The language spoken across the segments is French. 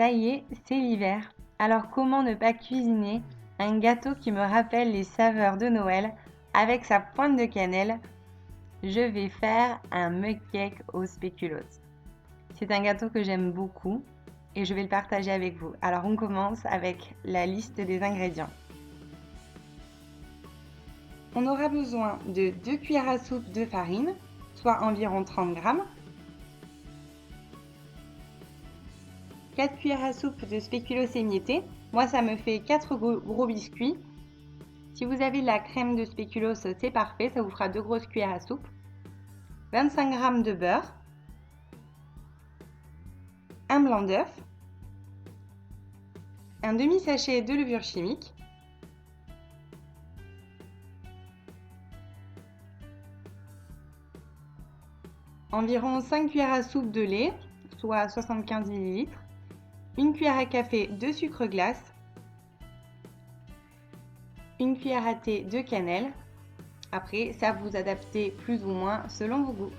Ça y est, c'est l'hiver. Alors comment ne pas cuisiner un gâteau qui me rappelle les saveurs de Noël avec sa pointe de cannelle? Je vais faire un mug cake au spéculoos. C'est un gâteau que j'aime beaucoup et je vais le partager avec vous. Alors on commence avec la liste des ingrédients. On aura besoin de 2 cuillères à soupe de farine, soit environ 30 g, 4 cuillères à soupe de spéculoos émietté. Moi, ça me fait 4 gros biscuits. Si vous avez de la crème de spéculoos, c'est parfait, ça vous fera 2 grosses cuillères à soupe. 25 g de beurre, un blanc d'œuf, un demi-sachet de levure chimique, environ 5 cuillères à soupe de lait, soit 75 ml, une cuillère à café de sucre glace, une cuillère à thé de cannelle. Après, ça vous adaptez plus ou moins selon vos goûts.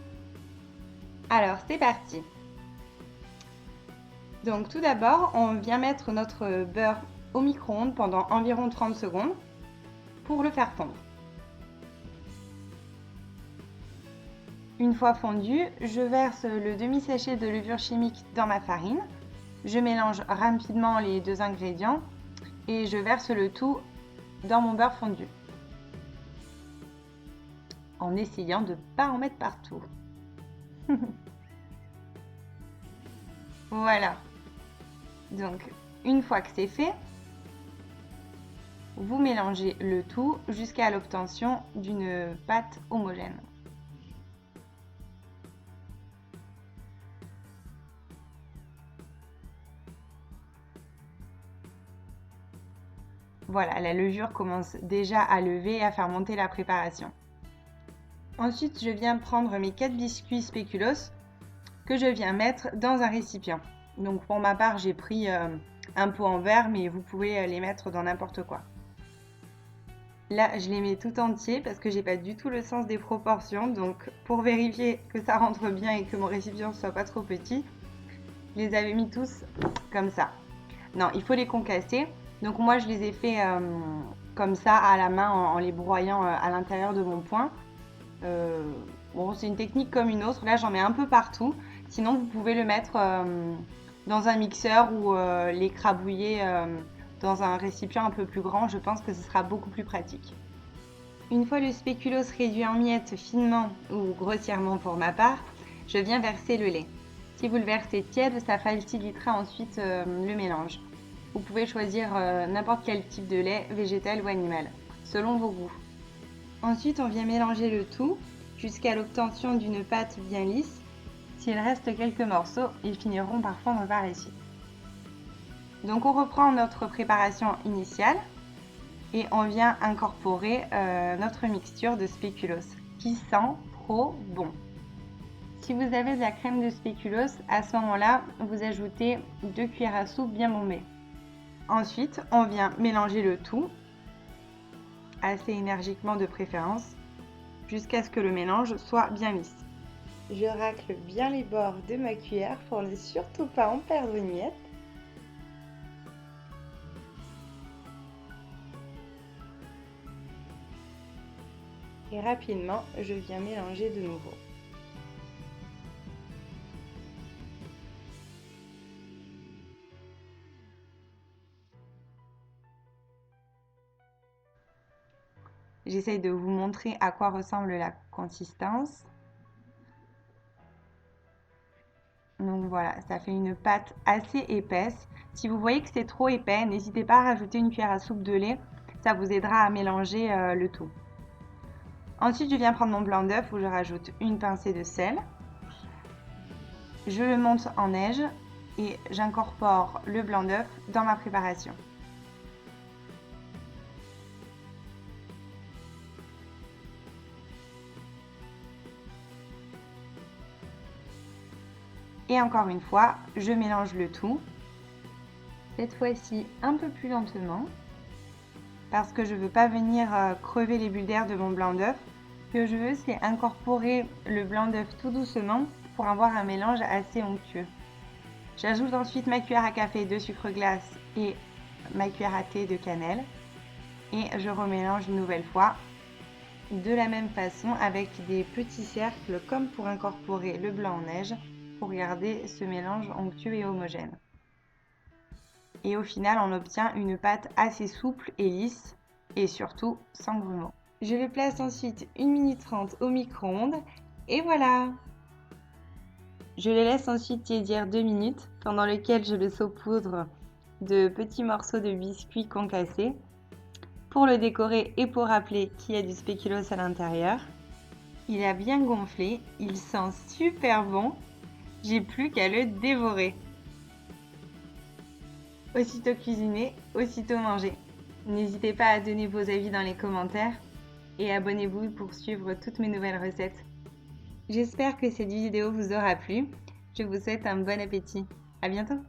Alors, c'est parti. Donc tout d'abord, on vient mettre notre beurre au micro-ondes pendant environ 30 secondes pour le faire fondre. Une fois fondu, je verse le demi-sachet de levure chimique dans ma farine. Je mélange rapidement les deux ingrédients et je verse le tout dans mon beurre fondu, en essayant de ne pas en mettre partout. Voilà. Donc, une fois que c'est fait, vous mélangez le tout jusqu'à l'obtention d'une pâte homogène. Voilà, la levure commence déjà à lever et à faire monter la préparation. Ensuite, je viens prendre mes 4 biscuits spéculoos que je viens mettre dans un récipient. Donc pour ma part, j'ai pris un pot en verre, mais vous pouvez les mettre dans n'importe quoi. Là, je les mets tout entiers parce que j'ai pas du tout le sens des proportions. Donc pour vérifier que ça rentre bien et que mon récipient soit pas trop petit, je les avais mis tous comme ça. Non, il faut les concasser. Donc moi, je les ai fait comme ça à la main en les broyant à l'intérieur de mon poing. Bon, c'est une technique comme une autre. Là, j'en mets un peu partout. Sinon, vous pouvez le mettre dans un mixeur ou l'écrabouiller dans un récipient un peu plus grand. Je pense que ce sera beaucoup plus pratique. Une fois le spéculoos réduit en miettes finement ou grossièrement pour ma part, je viens verser le lait. Si vous le versez tiède, ça facilitera ensuite le mélange. Vous pouvez choisir n'importe quel type de lait, végétal ou animal, selon vos goûts. Ensuite, on vient mélanger le tout jusqu'à l'obtention d'une pâte bien lisse. S'il reste quelques morceaux, ils finiront par fondre par ici. Donc on reprend notre préparation initiale et on vient incorporer notre mixture de spéculoos qui sent trop bon. Si vous avez de la crème de spéculoos, à ce moment-là, vous ajoutez 2 cuillères à soupe bien bombées. Ensuite, on vient mélanger le tout, assez énergiquement de préférence, jusqu'à ce que le mélange soit bien lisse. Je racle bien les bords de ma cuillère pour ne surtout pas en perdre une miette. Et rapidement, je viens mélanger de nouveau. J'essaye de vous montrer à quoi ressemble la consistance. Donc voilà, ça fait une pâte assez épaisse. Si vous voyez que c'est trop épais, n'hésitez pas à rajouter une cuillère à soupe de lait. Ça vous aidera à mélanger le tout. Ensuite, je viens prendre mon blanc d'œuf où je rajoute une pincée de sel. Je le monte en neige et j'incorpore le blanc d'œuf dans ma préparation. Et encore une fois, je mélange le tout. Cette fois-ci un peu plus lentement parce que je ne veux pas venir crever les bulles d'air de mon blanc d'œuf. Ce que je veux, c'est incorporer le blanc d'œuf tout doucement pour avoir un mélange assez onctueux. J'ajoute ensuite ma cuillère à café de sucre glace et ma cuillère à thé de cannelle et je remélange une nouvelle fois de la même façon avec des petits cercles comme pour incorporer le blanc en neige pour garder ce mélange onctueux et homogène. Et au final, on obtient une pâte assez souple et lisse et surtout sans grumeaux. Je le place ensuite 1 minute 30 au micro-ondes et voilà! Je le laisse ensuite tiédir 2 minutes pendant lesquelles je le saupoudre de petits morceaux de biscuits concassés pour le décorer et pour rappeler qu'il y a du spéculoos à l'intérieur. Il a bien gonflé, il sent super bon, j'ai plus qu'à le dévorer. Aussitôt cuisiné, aussitôt mangé. N'hésitez pas à donner vos avis dans les commentaires et abonnez-vous pour suivre toutes mes nouvelles recettes. J'espère que cette vidéo vous aura plu. Je vous souhaite un bon appétit. À bientôt!